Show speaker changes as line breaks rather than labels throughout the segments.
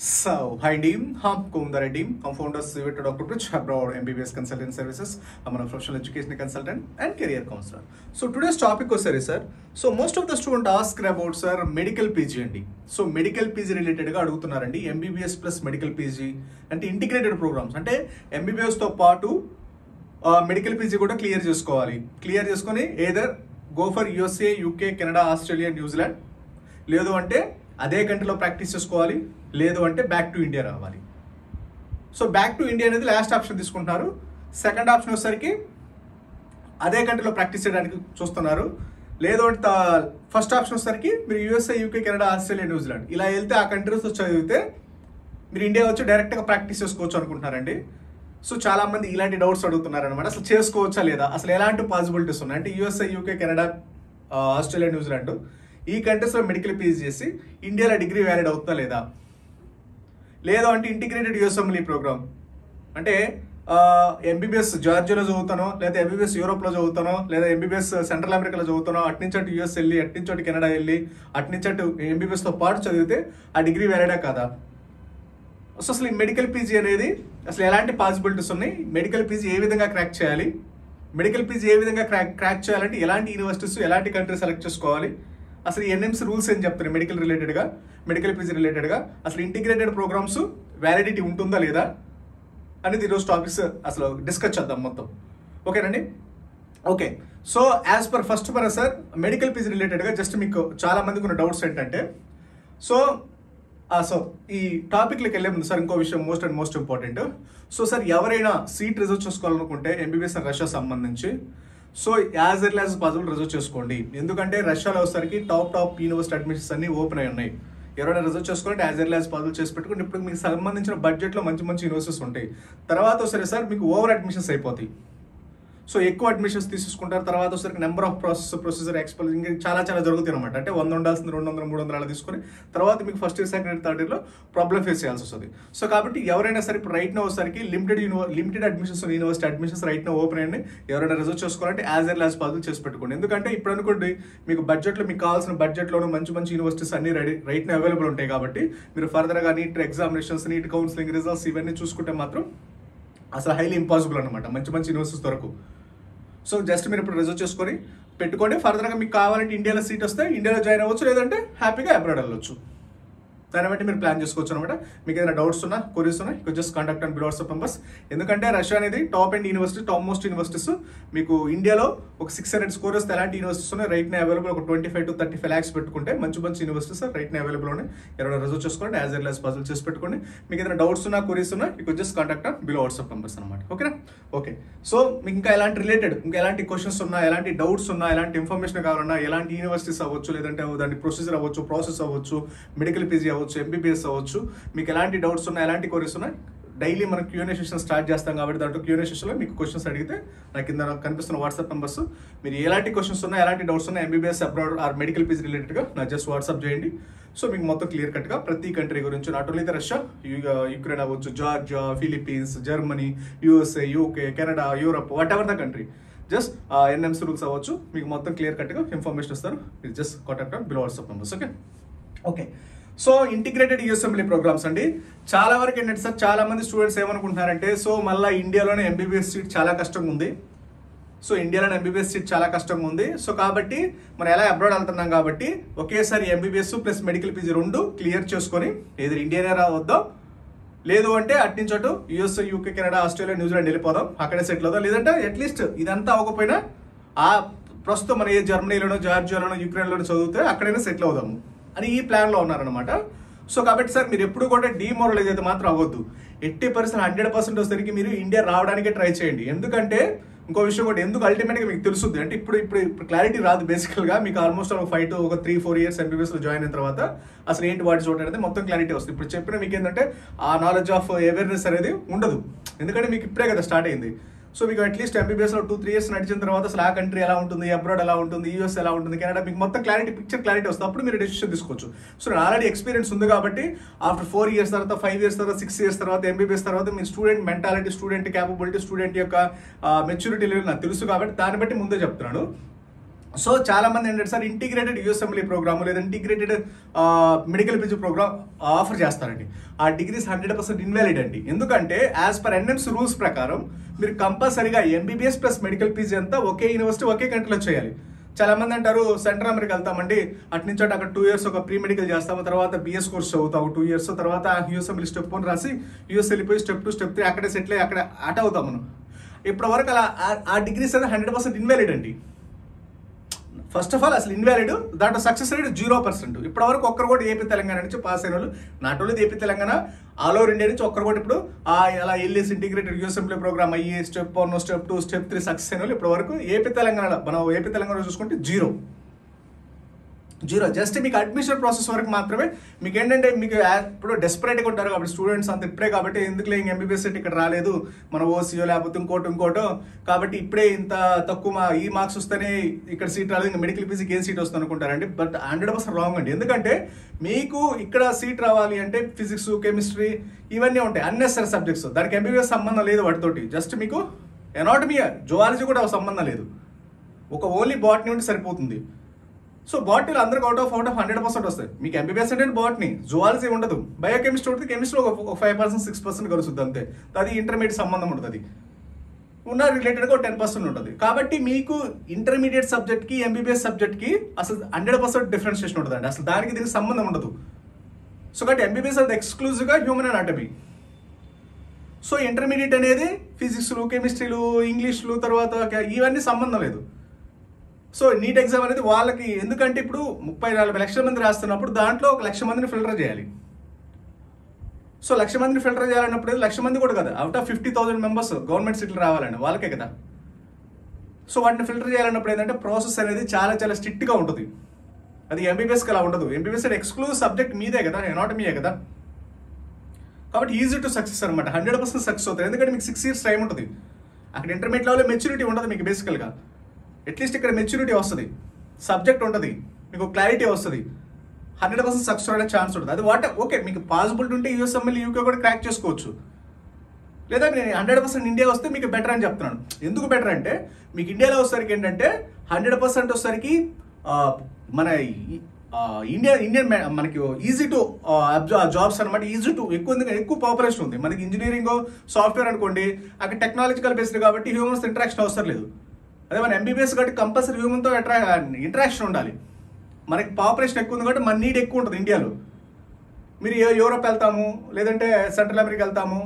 Hi team, I'm Kumdar team. I'm founder of Dr. Prich Abroad MBBS Consultant Services. I'm a professional education consultant and career counselor. So today's topic was sir. So most of the students ask about sir medical PG and So medical PG related ga adugutunnarandi MBBS plus medical PG అంటే integrated programs అంటే MBBS తో పాటు medical PG కూడా clear చేసుకోవాలి. Clear చేసుకొని either go for USA, UK, Canada, Australia, New Zealand, లేదు అంటే అదే కంట్రీలో ప్రాక్టీస్ చేసుకోవాలి, లేదు అంటే బ్యాక్ టు ఇండియా రావాలి. సో బ్యాక్ టు ఇండియా అనేది లాస్ట్ ఆప్షన్ తీసుకుంటున్నారు. సెకండ్ ఆప్షన్ వచ్చేసరికి అదే కంట్రీలో ప్రాక్టీస్ చేయడానికి చూస్తున్నారు, లేదు అంటే ఫస్ట్ ఆప్షన్ వచ్చేసరికి మీరు USA, UK, Canada, Australia, New Zealand ఇలా వెళ్తే ఆ కంట్రీస్లో చదివితే మీరు ఇండియా వచ్చి డైరెక్ట్గా ప్రాక్టీస్ చేసుకోవచ్చు అనుకుంటున్నారండి. సో చాలా మంది ఇలాంటి డౌట్స్ అడుగుతున్నారు అనమాట. అసలు చేసుకోవచ్చా లేదా, అసలు ఎలాంటి పాసిబిలిటీస్ ఉన్నాయి అంటే USA, UK, Canada, Australia, New Zealand ఈ కంట్రీస్లో మెడికల్ పీజీ చేసి ఇండియాలో డిగ్రీ వ్యాలిడ్ అవుతుందా లేదా, లేదు అంటే ఇంటిగ్రేటెడ్ యూఎస్ఎంఎల్ఈ ప్రోగ్రామ్ అంటే ఎంబీబీఎస్ జార్జియాలో చదువుతానో, లేదా ఎంబీబీఎస్ యూరోప్లో చదువుతానో, లేదా ఎంబీబీఎస్ సెంట్రల్ అమెరికాలో చదువుతానో, అట్నుంచి అటు యూఎస్ వెళ్ళి, అట్నుంచి అటు కెనడా వెళ్ళి, అట్నుంచి అటు ఎంబీబీఎస్తో పాటు చదివితే ఆ డిగ్రీ వ్యాలిడా కాదా. సో అసలు ఈ మెడికల్ పీజీ అనేది అసలు ఎలాంటి పాసిబిలిటీస్ ఉన్నాయి, మెడికల్ పీజీ ఏ విధంగా క్రాక్ చేయాలి, మెడికల్ పీజీ ఏ విధంగా క్రాక్ చేయాలంటే ఎలాంటి యూనివర్సిటీస్, ఎలాంటి కంట్రీ సెలెక్ట్ చేసుకోవాలి, అసలు ఎన్ఎంసీ రూల్స్ ఏం చెప్తారు మెడికల్ రిలేటెడ్గా, మెడికల్ పీజీ రిలేటెడ్గా అసలు ఇంటిగ్రేటెడ్ ప్రోగ్రామ్స్ వ్యాలిడిటీ ఉంటుందా లేదా అనేది ఈరోజు టాపిక్స్ అసలు డిస్కస్ చేద్దాం మొత్తం. ఓకేనండి. Okay, so as per first sir medical PG రిలేటెడ్గా జస్ట్ మీకు చాలా మందికి ఉన్న డౌట్స్ ఏంటంటే, సో ఈ టాపిక్లోకి వెళ్ళే ముందు సార్ ఇంకో విషయం మోస్ట్ ఇంపార్టెంట్. సో సార్ ఎవరైనా సీట్ రిజర్వ్ చేసుకోవాలనుకుంటే ఎంబీబీఎస్ అండ్ రష్యా సంబంధించి so as early as possible reserve చేసుకోండి. ఎందుకంటే రష్యాలో వచ్చేసరికి టాప్ యూనివర్సిటీ అడ్మిషన్స్ అన్ని ఓపెన్ అయి ఉన్నాయి. ఎవరైనా రిజర్వ్ చేసుకోవాలంటే యాజ్ ఎర్లీ యాజ్ పాసిబుల్ చేసి పెట్టుకుంటే ఇప్పుడు మీకు సంబంధించిన బడ్జెట్లో మంచి యూనివర్సిటీస్ ఉంటాయి. తర్వాత సరే సార్ మీకు ఓవర్ అడ్మిషన్స్ అయిపోతాయి. సో ఎక్కువ అడ్మిషన్స్ తీసుకుంటారు. తర్వాత వచ్చేసరికి నెంబర్ ఆఫ్ ప్రొసీజర్ ఎక్స్పెల్ ఇంకా చాలా జరుగుతాయి అనమాట. అంటే 100 ఉండాల్సింది 200, 300 అలా తీసుకొని తర్వాత మీకు first year, second year, third ఇయర్లో ప్రాబ్లమ్ ఫేస్ చేయాల్సి వస్తుంది. సో కాబట్టి ఎవరైనా సరే ఇప్పుడు రైట్ నో వచ్చేసరికి limited admissions university admissions right now open అయ్యండి. ఎవరైనా రిజర్వ్ చేసుకోవాలంటే యాజ్ ఎర్లీ యాజ్ పాసిబుల్ చేసి పెట్టుకోండి. ఎందుకంటే ఇప్పుడు అనుకోండి మీకు బడ్జెట్లో మీకు కావాల్సిన బడ్జెట్లోనూ మంచి యూనివర్సిటీస్ అన్ని రైట్ నో అవైలబుల్ ఉంటాయి. కాబట్టి మీరు ఫర్దర్గా NEET examinations, NEET counselling results ఇవన్నీ చూసుకుంటే మాత్రం అసలు హైలీ ఇంపాసిబుల్ అనమాట మంచి యూనివర్సిటీస్ వరకు. సో జస్ట్ మీరు ఇప్పుడు రిజర్వ్ చేసుకొని పెట్టుకోండి. ఫర్దర్గా మీకు కావాలంటే ఇండియాలో సీట్ వస్తే ఇండియాలో జాయిన్ అవ్వచ్చు, లేదంటే హ్యాపీగా అబ్రాడ్ వెళ్ళొచ్చు. దాన్ని బట్టి మీరు ప్లాన్ చేసుకోవచ్చు అనమాట. మీకు ఏదైనా డౌట్స్ ఉన్నా, క్వరీస్ ఉన్నా you just contact and below WhatsApp numbers. ఎందుకంటే రష్యా అనేది top and university, top most universities. మీకు ఇండియాలో ఒక 600 స్కోర్ వస్తే ఎలాంటి యూనివర్సిటీస్ ఉన్నాయి రైట్ నే అవైలబుల్, ఒక 25 to 35 lakhs పెట్టుకుంటే మంచి యూనివర్సిటీస్ రైట్ నే అవైలబుల్ ఉన్నాయి. ఎవరైనా రిజర్వ్ చేసుకోండి, యాజ్ ఎర్లీ యాజ్ పాసిబుల్ చేసి పెట్టుకోండి. మీకు ఏదైనా డౌట్స్ ఉన్నా, క్వరీస్ ఉన్నా you just contact and below WhatsApp numbers అనమాట. ఓకేనా. ఓకే, సో మీకు ఇంకా ఎలాంటి క్వశ్చన్స్ ఉన్నా, ఎలాంటి డౌట్స్ ఉన్నా, ఎలాంటి ఇన్ఫర్మేషన్ కావాలన్నా, ఎలాంటి యూనివర్సిటీస్ అవ్వచ్చు, లేదంటే దాని ప్రొసీజర్ అవ్వచ్చు, ప్రాసెస్ అవ్వచ్చు, మెడికల్ పీజీ అవ్వచ్చు, ఎంబీబీఎస్ అవ్వచ్చు, మీకు ఎలాంటి డౌట్స్ ఉన్నా, ఎలాంటి క్వరీస్ ఉన్నా డైలీ మనం Q&A సెషన్ స్టార్ట్ చేస్తాం. కాబట్టి దాంట్లో Q&A సెషన్లో మీకు క్వశ్చన్స్ అడిగితే నాకు కింద కనిపిస్తున్న వాట్సాప్ నంబర్స్ మీరు ఎలాంటి క్వశ్చన్స్ ఉన్నా, ఎలాంటి డౌట్స్ ఉన్నా MBBS abroad or medical PG రిలేటెడ్గా నాకు జస్ట్ వాట్సాప్ చేయండి. సో మీకు మొత్తం క్లియర్ కట్గా ప్రతి కంట్రీ గురించి, నాట్ ఓన్లీ రష్యా, యుక్రెయిన్ అవ్వచ్చు, Georgia, Philippines, Germany, USA, UK, Canada, Europe, whatever the country, just NMC rules అవ్వచ్చు, మీకు మొత్తం క్లియర్ కట్గా ఇన్ఫర్మేషన్ ఇస్తారు. మీరు just contact and below WhatsApp numbers. Okay. So integrated USMLE programs అండి. చాలా వరకు ఏంటంటే సార్ చాలా మంది స్టూడెంట్స్ ఏమనుకుంటున్నారంటే, సో మళ్ళీ ఇండియాలోనే ఎంబీబీఎస్ సీట్ చాలా కష్టంగా ఉంది, సో ఇండియాలోనే ఎంబీబీఎస్ సీట్ చాలా కష్టంగా ఉంది, సో కాబట్టి మనం ఎలా అబ్రాడ్ వెళ్తున్నాం కాబట్టి ఒకేసారి MBBS plus medical PG 2 clear చేసుకొని ఏదో ఇండియానే రావద్దాం, లేదు అంటే అట్నుంచి అటు USA, UK, Canada, Australia, New Zealand వెళ్ళిపోదాం, అక్కడే సెటిల్ అవుదాం, లేదంటే అట్లీస్ట్ ఇదంతా అవ్వకపోయినా ఆ ప్రస్తుతం మన ఏ జర్మనీలోనో, జార్జియాలోనో, యుక్రెయిన్లోనో చదివితే అక్కడైనా సెటిల్ అవుదాము అని ఈ ప్లాన్లో ఉన్నారనమాట. సో కాబట్టి సార్ మీరు ఎప్పుడు కూడా డిమోరలైజ్ అయితే మాత్రం అవ్వద్దు. 80% 100% వచ్చేసరికి మీరు ఇండియా రావడానికే ట్రై చేయండి. ఎందుకంటే ఇంకో విషయం కూడా, ఎందుకు అల్టిమేట్గా మీకు తెలుస్తుంది అంటే ఇప్పుడు క్లారిటీ రాదు. బేసికల్గా మీకు ఆల్మోస్ట్ ఒక 5 to 3-4 years ఎంబీబీఎస్లో జాయిన్ అయిన తర్వాత అసలు ఏంటి వాటి చోట అనేది మొత్తం క్లారిటీ వస్తుంది. ఇప్పుడు చెప్పిన మీకు ఏంటంటే ఆ నాలెడ్జ్ ఆఫ్ అవేర్నెస్ అనేది ఉండదు, ఎందుకంటే మీకు ఇప్పుడే కదా స్టార్ట్ అయింది. సో మీకు అట్లీస్ట్ ఎంబీబీఎస్లో 2-3 years నడిచిన తర్వాత అసలు ఆ కంట్రీ ఎలా ఉంటుంది, అబ్రాడ్ ఎలా ఉంటుంది, యూఎస్ ఎలా ఉంటుంది, కెనడా, మీకు మొత్తం పిక్చర్ క్లారిటీ వస్తుంది. అప్పుడు మీరు డెసిషన్ తీసుకోవచ్చు. సో నేను ఆల్రెడీ ఎక్స్పీరియన్స్ ఉంది కాబట్టి ఆఫ్టర్ 4 years తర్వాత, 5 years తర్వాత, 6 years తర్వాత ఎంబీబీఎస్ తర్వాత మీ student mentality, student capability, student యొక్క మెచ్యూరిటీ లెవెల్ నాకు తెలుసు కాబట్టి దాన్ని బట్టి ముందే చెప్తున్నాను. సో చాలా మంది ఏంటంటే సార్ ఇంటిగ్రేటెడ్ యూఎస్ఎంఎల్ఈ ప్రోగ్రామ్ లేదా integrated medical PG program offer చేస్తారండి. ఆ డిగ్రీస్ 100% ఇన్వాలిడ్ అండి. ఎందుకంటే యాజ్ పర్ ఎన్ఎంస్ రూల్స్ ప్రకారం మీరు కంపల్సరీగా ఎంబీబీఎస్ ప్లస్ మెడికల్ పీజీ అంతా ఒకే యూనివర్సిటీ ఒకే కంట్రీలో చేయాలి. చాలా మంది అంటారు సెంట్రల్ అమెరికా వెళ్తామండి, అటు నుంచి అక్కడ 2 years ఒక ప్రీ మెడికల్ చేస్తాము, తర్వాత బిఎస్ కోర్స్ చదువుతాము 2 years, తర్వాత యూఎస్ఎంఎల్ఈ స్టెప్ 1 రాసి యూఎస్ వెళ్ళిపోయి స్టెప్ 2 స్టెప్ 3 అక్కడే సెటిల్ అయ్యి అక్కడ అట అవుతాం మనం. ఇప్పటి వరకు అలా ఆ డిగ్రీస్ అనేది 100% ఇన్వాలిడ్ అండి. ఫస్ట్ ఆఫ్ ఆల్ అసలు ఇన్వాలిడ్, దాంట్లో సక్సెస్ రేట్ 0%. ఇప్పటి వరకు ఒక్కరు కూడా ఏపీ తెలంగాణ నుంచి పాస్ అయిన వాళ్ళు, not only AP Telangana, all over India నుంచి ఒక్కరు కూడా ఇప్పుడు అలా ఎల్ఎస్ ఇంటిగ్రేటెడ్ యూఎస్ఎంఎల్ఈ ప్రోగ్రామ్ అయ్యి స్టెప్ 1 స్టెప్ 2 స్టెప్ 3 సక్సెస్ అయిన వాళ్ళు ఇప్పటి వరకు ఏపీ తెలంగాణలో, మనం ఏపీ తెలంగాణలో చూసుకుంటే జీరో. జస్ట్ మీకు అడ్మిషన్ ప్రాసెస్ వరకు మాత్రమే. మీకు ఏంటంటే మీకు ఇప్పుడు డెస్పరేట్గా ఉంటారు కాబట్టి స్టూడెంట్స్ అంత ఇప్పుడే, కాబట్టి ఎందుకులే ఇంక ఎంబీబీఎస్ సీట్ ఇక్కడ రాలేదు, మన ఓసీఓ లేకపోతే ఇంకోటో కాబట్టి ఇప్పుడే ఇంత తక్కువ ఈ మార్క్స్ వస్తేనే ఇక్కడ సీట్ రాలేదు, ఇంకా మెడికల్ పీజీకి ఏం సీట్ వస్తుంది అనుకుంటారండి. బట్ 100% రాంగ్ అండి. ఎందుకంటే మీకు ఇక్కడ సీట్ రావాలి అంటే ఫిజిక్స్, కెమిస్ట్రీ ఇవన్నీ ఉంటాయి, అన్నెసరీ సబ్జెక్ట్స్. దానికి ఎంబీబీఎస్ సంబంధం లేదు వాటితోటి. జస్ట్ మీకు ఎనాటమీ, జువాలజీ కూడా సంబంధం లేదు, ఒక ఓన్లీ బాటనీ ఉంటే సరిపోతుంది. సో బాటనీలో అందరికి అవుట్ ఆఫ్ 100% వస్తాయి. మీకు ఎంబీబీఎస్ అంటే బాటనీ, జువాలజీ ఉండదు. బయోకెమిస్ట్రీ ఉంటుంది, కెమిస్ట్రీ ఒక 5% 6% కలుస్తుంది అంతే. అది ఇంటర్మీడియట్ సంబంధం ఉంటుంది, అది ఉన్న రిలేటెడ్గా 10% ఉంటుంది. కాబట్టి మీకు ఇంటర్మీడియట్ సబ్జెక్ట్కి ఎంబీబీఎస్ సబ్జెక్ట్కి అసలు 100% డిఫరెన్షియేషన్ ఉంటుంది అండి. అసలు దానికి దీనికి సంబంధం ఉండదు. సో కాబట్టి ఎంబీబీఎస్ అది ఎక్స్క్లూజివ్గా హ్యూమన్ అనాటమీ. సో ఇంటర్మీడియట్ అనేది ఫిజిక్స్లు, కెమిస్ట్రీలు, ఇంగ్లీష్లు, తర్వాత ఇవన్నీ సంబంధం లేదు. సో నీట్ ఎగ్జామ్ అనేది వాళ్ళకి, ఎందుకంటే ఇప్పుడు 30-40 లక్షల మంది రాస్తున్నప్పుడు దాంట్లో 1 లక్ష మందిని ఫిల్టర్ చేయాలి. సో 1 లక్ష మందిని ఫిల్టర్ చేయాలన్నప్పుడు 1 లక్ష మంది కూడా కదా, అవుట్ ఆఫ్ 50,000 మెంబర్స్ గవర్నమెంట్ సీట్లు రావాలండి, వాళ్ళకే కదా. సో వాటిని ఫిల్టర్ చేయాలన్నప్పుడు ఏంటంటే ప్రాసెస్ అనేది చాలా చాలా స్ట్రిక్ట్గా ఉంటుంది. అది ఎంబీబీఎస్కి అలా ఉండదు. ఎంబీబీఎస్ అంటే ఎక్స్క్లూజివ్ సబ్జెక్ట్ మీదే కదా, ఎనాటమీయే కదా. కాబట్టి ఈజీ టు సక్సెస్ అనమాట, 100% సక్సెస్ అవుతుంది. ఎందుకంటే మీకు 6 years టైం ఉంటుంది. అక్కడ ఇంటర్మీడియట్ లెవెల్లో మెచ్యూరిటీ ఉండదు మీకు బేసికల్గా. అట్లీస్ట్ ఇక్కడ మెచ్యూరిటీ వస్తుంది, సబ్జెక్ట్ ఉంటుంది, మీకు క్లారిటీ వస్తుంది, 100% సక్సెస్ అయ్యే ఛాన్స్ ఉంటుంది. అది ఓకే మీకు పాసిబిలిటీ ఉంటే యూఎస్ఎంఎల్ఈ యూకే కూడా క్రాక్ చేసుకోవచ్చు. లేదా నేను 100% ఇండియా వస్తే మీకు బెటర్ అని చెప్తున్నాను. ఎందుకు బెటర్ అంటే మీకు ఇండియాలో వచ్చేసరికి ఏంటంటే 100% వచ్చేసరికి మన ఇండియన్ మనకి ఈజీ టు జాబ్స్ అనమాట, ఈజీ టు ఎక్కువ పాపులేషన్ ఉంది. మనకి ఇంజనీరింగ్, సాఫ్ట్వేర్ అనుకోండి, అక్కడ టెక్నాలజికల్ బేస్డ్ కాబట్టి హ్యూమన్స్ ఇంటరాక్షన్ అవసరం లేదు. అదే మన ఎంబీబీఎస్ కాబట్టి కంపల్సరీ హ్యూమన్తో ఇంటరాక్షన్ ఉండాలి. మనకి పాపులేషన్ ఎక్కువ ఉంది కాబట్టి మన నీడ్ ఎక్కువ ఉంటుంది ఇండియాలో. మీరు యూరోప్ వెళ్తాము, లేదంటే సెంట్రల్ అమెరికా వెళ్తాము,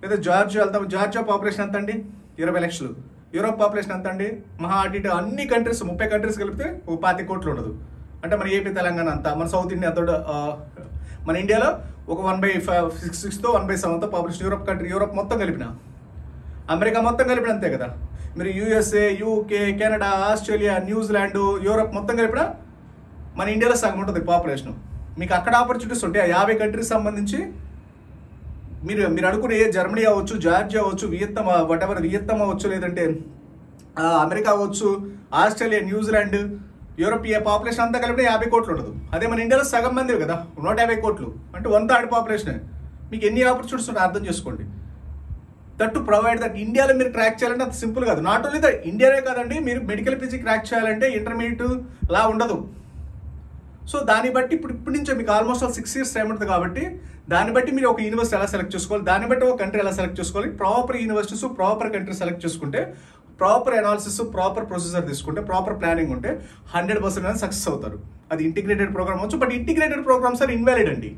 లేదా జార్జియా వెళ్తాము. జార్జియా పాపులేషన్ ఎంత అండి? 20 లక్షలు. యూరోప్ పాపులేషన్ ఎంత అండి? మహా అటు అన్ని కంట్రీస్ 30 కంట్రీస్ కలిపితే 25 కోట్లు ఉండదు. అంటే మన ఏపీ తెలంగాణ అంతా, మన సౌత్ ఇండియా అంతా, మన ఇండియాలో ఒక 1/6తో 1/7తో పాపులేషన్. యూరోప్ మొత్తం కలిపిన, అమెరికా మొత్తం కలిపిన అంతే కదా. మీరు USA, UK, Canada, Australia, New Zealand, Europe మొత్తం కలిపినా మన ఇండియాలో సగం ఉంటుంది పాపులేషన్. మీకు అక్కడ ఆపర్చునిటీస్ ఉంటాయి. 50 కంట్రీస్ సంబంధించి మీరు అనుకునే జర్మనీ అవ్వచ్చు, జార్జియా అవ్వచ్చు, వియత్నాం అవ్వచ్చు, లేదంటే అమెరికా అవ్వచ్చు, ఆస్ట్రేలియా, న్యూజిలాండ్, యూరోప్ పాపులేషన్ అంతా కలిపితే 50 కోట్లు ఉండదు. అదే మన ఇండియాలో సగం మంది కదా, 150 కోట్లు అంటే 1/3 పాపులేషన్. మీకు ఎన్ని ఆపర్చునిటీస్ ఉంటాయి అర్థం చేసుకోండి. That to provide that. ఇండియాలో మీరు క్రాక్ చేయాలంటే అంత సింపుల్ కాదు. నాట్ ఓన్లీ దట్, ఇండియానే కాదండి, మీరు మెడికల్ పీజీ క్రాక్ చేయాలంటే ఇంటర్మీడియట్ లా ఉండదు. సో దాన్ని బట్టి ఇప్పుడు నుంచే మీకు ఆల్మోస్ట్ 6 years టైం ఉంటుంది. కాబట్టి దాన్ని బట్టి మీరు ఒక యూనివర్సిటీ ఎలా సెలెక్ట్ చేసుకోవాలి, దాన్ని బట్టి ఒక కంట్రీ ఎలా సెలెక్ట్ చేసుకోవాలి, proper universities, proper country select చేసుకుంటే, ప్రాపర్ అనాలిసిస్, ప్రాపర్ ప్రొసీజర్ తీసుకుంటే, ప్రాపర్ ప్లానింగ్ ఉంటే 100% సక్సెస్ అవుతారు. అది ఇంటిగ్రేటెడ్ ప్రోగ్రామ్ అవచ్చు. బట్ ఇంటిగ్రేటెడ్ ప్రోగ్రామ్స్ అని ఇన్వాలిడ్ అండి,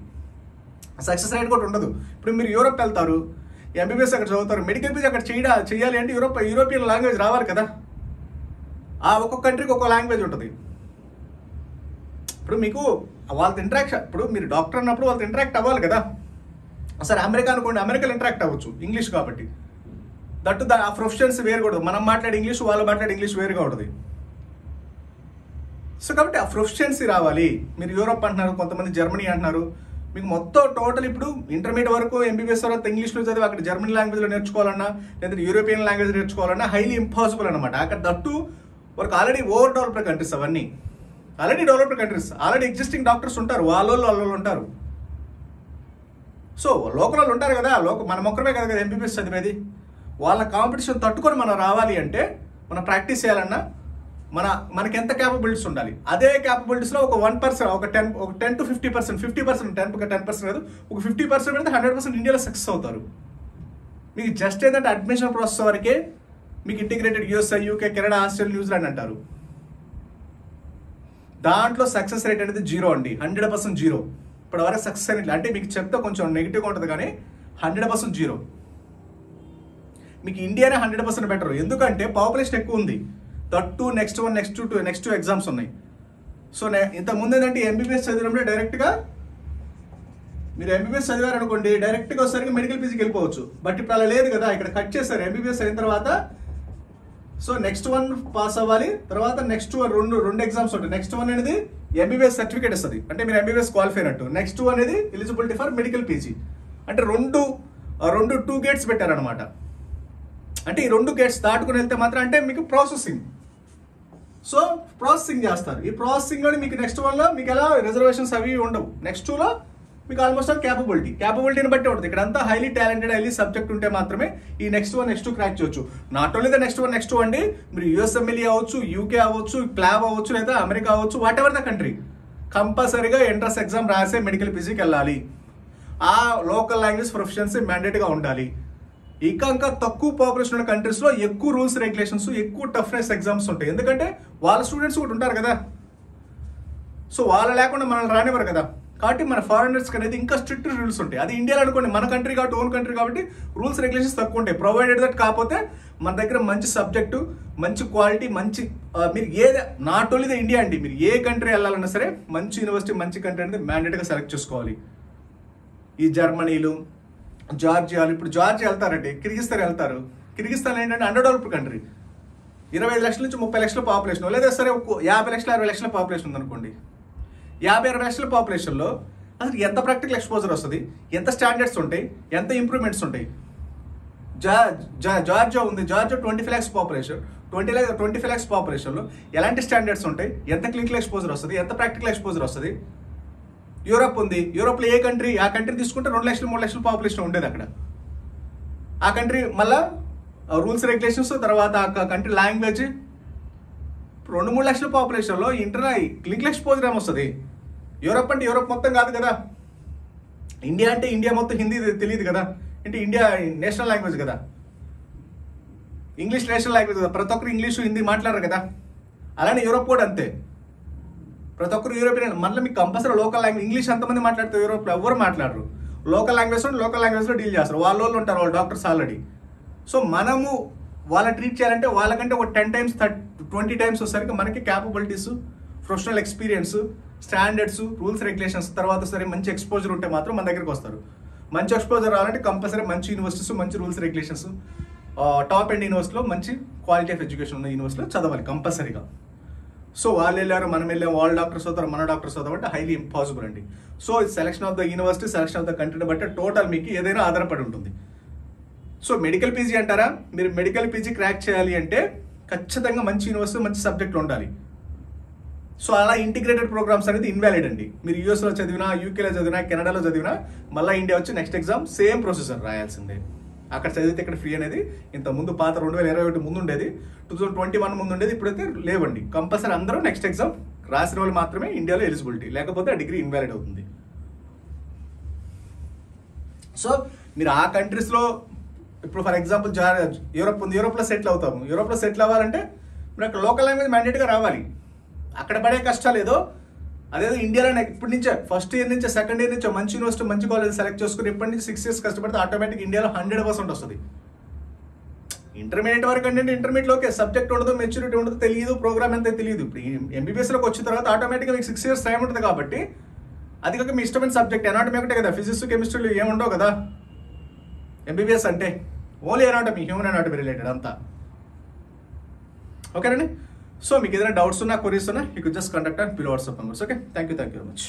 సక్సెస్ రేట్ కూడా ఉండదు. ఇప్పుడు మీరు యూరోప్ వెళ్తారు, ఎంబీబీఎస్ అక్కడ చదువుతారు, మెడికల్ పీజీ అక్కడ చేయాలి అంటే యూరోపియన్ లాంగ్వేజ్ రావాలి కదా. ఒక్కొక్క కంట్రీకి ఒక్కో లాంగ్వేజ్ ఉంటుంది. ఇప్పుడు మీకు వాళ్ళతో ఇంటరాక్షన్, ఇప్పుడు మీరు డాక్టర్ అన్నప్పుడు వాళ్ళతో ఇంటరాక్ట్ అవ్వాలి కదా. సరే అమెరికా అనుకోండి, అమెరికాలో ఇంటరాక్ట్ అవ్వచ్చు ఇంగ్లీష్ కాబట్టి. దట్టు ఆ ప్రొఫెషన్స్ వేరు కూడా, మనం మాట్లాడే ఇంగ్లీష్, వాళ్ళు మాట్లాడే ఇంగ్లీష్ వేరుగా ఉంటుంది. సో కాబట్టి ఆ ప్రొఫెషన్సీ రావాలి. మీరు యూరోప్ అంటున్నారు, కొంతమంది జర్మనీ అంటున్నారు. మీకు మొత్తం టోటల్ ఇప్పుడు ఇంటర్మీడియట్ వరకు ఎంబీబీఎస్ తర్వాత ఇంగ్లీష్లో చదివి అక్కడ జర్మనీ లాంగ్వేజ్లో నేర్చుకోవాలన్నా, లేదా యూరోపియన్ లాంగ్వేజ్ నేర్చుకోవాలన్నా హైలీ ఇంపాసిబుల్ అనమాట. అక్కడ దట్టు వరకు ఆల్రెడీ ఓవర్ డెవలప్డ్ కంట్రీస్, అవన్నీ already developed countries, already existing doctors ఉంటారు, వాళ్ళు ఉంటారు. సో లోకల్ వాళ్ళు ఉంటారు కదా, మన మొక్కరమే కదా ఎంబీబీఎస్ చదివేది. వాళ్ళ కాంపిటీషన్ తట్టుకొని మనం రావాలి అంటే, మనం ప్రాక్టీస్ చేయాలన్నా మనకి ఎంత క్యాపబిలిటీస్ ఉండాలి, అదే క్యాపబిలిటీస్లో ఒక 1%, ఒక 10 to 50%, 50%, 10% కాదు, ఒక 50% పెడితే 100% ఇండియాలో సక్సెస్ అవుతారు. మీకు జస్ట్ ఏంటంటే అడ్మిషన్ ప్రాసెస్ వరకే మీకు integrated USA, UK, Canada, Australia, New Zealand అంటారు. దాంట్లో సక్సెస్ రేట్ అనేది 0 అండి, 100% 0. ఇప్పటివరకు సక్సెస్ అనేది అంటే మీకు చెప్తే కొంచెం నెగిటివ్గా ఉంటుంది, కానీ 100% 0. మీకు ఇండియానే 100% బెటర్. ఎందుకంటే పాపులేషన్ ఎక్కువ ఉంది, దట్టు నెక్స్ట్ 1, నెక్స్ట్ 2 ఎగ్జామ్స్ ఉన్నాయి. సో ఇంతకుముందు ఏంటంటే ఎంబీబీఎస్ చదివినప్పుడు డైరెక్ట్గా మీరు ఎంబీబీఎస్ చదివారు అనుకోండి, డైరెక్ట్గా వచ్చేసరికి మెడికల్ పీజీకి వెళ్ళిపోవచ్చు. బట్ ఇప్పుడు అలా లేదు కదా, ఇక్కడ కట్ చేస్తారు. ఎంబీబీఎస్ అయిన తర్వాత సో నెక్స్ట్ 1 పాస్ అవ్వాలి, తర్వాత నెక్స్ట్ రెండు ఎగ్జామ్స్ ఉంటాయి. నెక్స్ట్ 1 అనేది ఎంబీబీఎస్ సర్టిఫికేట్ ఇస్తుంది, అంటే మీరు ఎంబీబీఎస్ క్వాలిఫై అయినట్టు. నెక్స్ట్ 2 అనేది ఎలిజిబిలిటీ ఫర్ మెడికల్ పీజీ. అంటే రెండు 2 గేట్స్ పెట్టారనమాట. అంటే ఈ 2 గేట్స్ దాటుకుని వెళ్తే మాత్రం అంటే మీకు ప్రాసెసింగ్ చేస్తారు. ఈ ప్రాసెసింగ్లో మీకు నెక్స్ట్ 1లో మీకు ఎలా రిజర్వేషన్స్ అవి ఉండవు. నెక్స్ట్ 2లో మీకు ఆల్మోస్ట్ ఆల్ క్యాపబిలిటీని బట్టి ఉంటుంది. ఇక్కడ అంతా హైలీ టాలెంటెడ్, హైలీ సబ్జెక్ట్ ఉంటే మాత్రమే ఈ నెక్స్ట్ 1, నెక్స్ట్ 2 క్రాక్ చేయొచ్చు. నాట్ ఓన్లీ ద నెక్స్ట్ 1 అండి, మీరు యూఎస్ఎంఎల్ఈ అవ్వచ్చు, యూకే అవ్వచ్చు, ప్లాబ్ అవ్వచ్చు, లేదా అమెరికా అవ్వచ్చు, వాట్ ఎవర్ ద కంట్రీ, కంపల్సరీగా ఎంట్రన్స్ ఎగ్జామ్ రాసే మెడికల్ పీజీకి వెళ్ళాలి. ఆ లోకల్ లాంగ్వేజ్ ప్రొఫిషియన్సీ మ్యాండేట్గా ఉండాలి. ఇంకా తక్కువ పాపులేషన్ ఉన్న కంట్రీస్లో ఎక్కువ రూల్స్, రెగ్యులేషన్స్, ఎక్కువ టఫ్నెస్ ఎగ్జామ్స్ ఉంటాయి. ఎందుకంటే వాళ్ళ స్టూడెంట్స్ కూడా ఉంటారు కదా, సో వాళ్ళు లేకుండా మనల్ని రానివ్వరు కదా. కాబట్టి మన ఫారినర్స్కి అనేది ఇంకా స్ట్రిక్ట్ రూల్స్ ఉంటాయి. అది ఇండియాలో అనుకోండి, మన కంట్రీ కాబట్టి, ఓన్ కంట్రీ కాబట్టి రూల్స్, రెగ్యులేషన్స్ తక్కువ ఉంటాయి. ప్రొవైడెడ్ దట్ కాకపోతే మన దగ్గర మంచి సబ్జెక్టు, మంచి క్వాలిటీ, మంచి మీరు ఏది నాట్ ఓన్లీ ద ఇండియా అండి, మీరు ఏ కంట్రీ వెళ్ళాలన్నా సరే మంచి యూనివర్సిటీ, మంచి కంట్రీ అనేది మ్యాండేట్గా సెలెక్ట్ చేసుకోవాలి. ఈ జర్మనీలు, జార్జియాలు, ఇప్పుడు జార్జియా వెళ్తారండి, కిర్గిస్తాన్ వెళ్తారు. కిర్గిస్తాన్ ఏంటంటే అండర్ డెవలప్డ్ కంట్రీ, 25 లక్షల నుంచి 30 లక్షల పాపులేషన్, లేదా సరే 50 లక్షల 60 లక్షల పాపులేషన్ ఉందనుకోండి. 50-60 లక్షల పాపులేషన్లో అసలు ఎంత ప్రాక్టికల్ ఎక్స్పోజర్ వస్తుంది, ఎంత స్టాండర్డ్స్ ఉంటాయి, ఎంత ఇంప్రూవ్మెంట్స్ ఉంటాయి. జార్జియా ఉంది, జార్జియా 25 lakhs పాపులేషన్, 25 lakhs పాపులేషన్లో ఎలాంటి స్టాండర్డ్స్ ఉంటాయి, ఎంత క్లినికల్ ఎక్స్పోజర్ వస్తుంది, ఎంత ప్రాక్టికల్ ఎక్స్పోజర్ వస్తుంది. యూరోప్ ఉంది, యూరోప్లో ఏ కంట్రీ, ఆ కంట్రీ తీసుకుంటే 2 లక్షలు 3 లక్షల పాపులేషన్ ఉండేది అక్కడ. ఆ కంట్రీ మళ్ళా రూల్స్, రెగ్యులేషన్స్, తర్వాత ఆ కంట్రీ లాంగ్వేజ్, 2-3 లక్షల పాపులేషన్లో క్లినికల్ ఎక్స్పోజర్ ఏమొస్తుంది. యూరోప్ అంటే యూరోప్ మొత్తం కాదు కదా, ఇండియా అంటే ఇండియా మొత్తం హిందీ తెలియదు కదా, అంటే ఇండియా నేషనల్ లాంగ్వేజ్ కదా, ఇంగ్లీష్ నేషనల్ లాంగ్వేజ్ కదా, ప్రతి ఒక్కరు ఇంగ్లీషు, హిందీ మాట్లాడరు కదా. అలానే యూరోప్ కూడా అంతే, ప్రతి ఒక్కరు యూరోపియన్. మళ్ళీ మీకు కంపల్సరీ లోకల్ లాంగ్వేజ్, ఇంగ్లీష్ ఎంతమంది మాట్లాడుతారు యూరోప్లో, ఎవరు మాట్లాడరు. లోకల్ లాంగ్వేజ్లో డీల్ చేస్తారు, వాళ్ళు ఉంటారు, వాళ్ళు డాక్టర్స్ ఆల్రెడీ. సో మనము వాళ్ళని ట్రీట్ చేయాలంటే వాళ్ళకంటే ఒక 10 times 20 times వచ్చేసరికి మనకి capabilities, professional experience, standards, rules, regulations, తర్వాత సరే మంచి ఎక్స్పోజర్ ఉంటే మాత్రం మన దగ్గరికి వస్తారు. మంచి ఎక్స్పోజర్ రావాలంటే కంపల్సరీ మంచి యూనివర్సిటీస్, మంచి రూల్స్, రెగ్యులేషన్స్, టాప్ ఎండ్ యూనివర్సిటీలో మంచి క్వాలిటీ ఆఫ్ ఎడ్యుకేషన్ ఉన్న యూనివర్సిటీలో చదవాలి కంపల్సరీగా. సో వాళ్ళు వెళ్ళారు, మనం వెళ్ళాం, వాళ్ళ డాక్టర్స్ అవుతారు, మన డాక్టర్స్ అవుతారు అంటే హైలీ ఇంపాసిబుల్ అండి. So selection of the university, selection of the కంట్రీని బట్టి టోటల్ మీకు ఏదైనా ఆధారపడి ఉంటుంది. సో మెడికల్ పీజీ అంటారా, మీరు మెడికల్ పీజీ క్రాక్ చేయాలి అంటే ఖచ్చితంగా మంచి యూనివర్సిటీ, మంచి సబ్జెక్టులు ఉండాలి. సో అలా ఇంటిగ్రేటెడ్ ప్రోగ్రామ్స్ అనేది ఇన్వాలిడ్ అండి. మీరు యూఎస్లో చదివినా, యూకేలో చదివినా, కెనడాలో చదివినా మళ్ళీ ఇండియా వచ్చి నెక్స్ట్ ఎగ్జామ్ సేమ్ ప్రొసెసర్ రాయాల్సిందే. అక్కడ చదివితే ఇక్కడ ఫ్రీ అనేది ఇంతకుముందు పాత 2021 ముందు ఉండేది, 2021 ముందు ఉండేది, ఇప్పుడైతే లేవండి. కంపల్సరీ అందరూ నెక్స్ట్ ఎగ్జామ్ రాసిన వాళ్ళు మాత్రమే ఇండియాలో ఎలిజిబిలిటీ, లేకపోతే ఆ డిగ్రీ ఇన్వాలిడ్ అవుతుంది. సో మీరు ఆ కంట్రీస్లో ఇప్పుడు ఫర్ ఎగ్జాంపుల్ యూరోప్ ఉంది, యూరోప్లో సెటిల్ అవుతాము. యూరోప్లో సెటిల్ అవ్వాలంటే మీరు అక్కడ లోకల్ లాంగ్వేజ్ మ్యాండేట్గా రావాలి. అక్కడ పడే కష్టాలు ఏదో అదేదో ఇండియాలో ఇప్పటి నుంచే ఫస్ట్ ఇయర్ నుంచే, సెకండ్ ఇయర్ నుంచే మంచి యూనివర్సిటీ, మంచి కాలేజ్ సెలెక్ట్ చేసుకుని ఇప్పటి నుంచి 6 years కష్టపడితే ఆటోమేటిక్ ఇండియాలో 100% వస్తుంది. ఇంటర్మీడియట్ వరకు అంటే ఇంటర్మీడియట్లోకే సబ్జెక్ట్ ఉండదు, మెచ్యూరిటీ ఉండదు, తెలియదు, ప్రోగ్రామ్ ఎంత తెలియదు. ఇప్పుడు ఎంబీబీఎస్లోకి వచ్చిన తర్వాత ఆటోమేటిక్గా మీకు 6 years టైం ఉంటుంది కాబట్టి అది కాక మీ ఇష్టమైన సబ్జెక్ట్ ఎనాటమీ ఒకటే కదా, ఫిజిక్స్, కెమిస్ట్రీలు ఏముండవు కదా. ఎంబీబీఎస్ అంటే only anatomy, human anatomy related అంతా. ఓకేనండి. సో మీకు ఏదైనా డౌట్స్ ఉన్నా, క్వరీస్ ఉన్నా, you could just conduct and below WhatsApp numbers. Okay, thank you very much.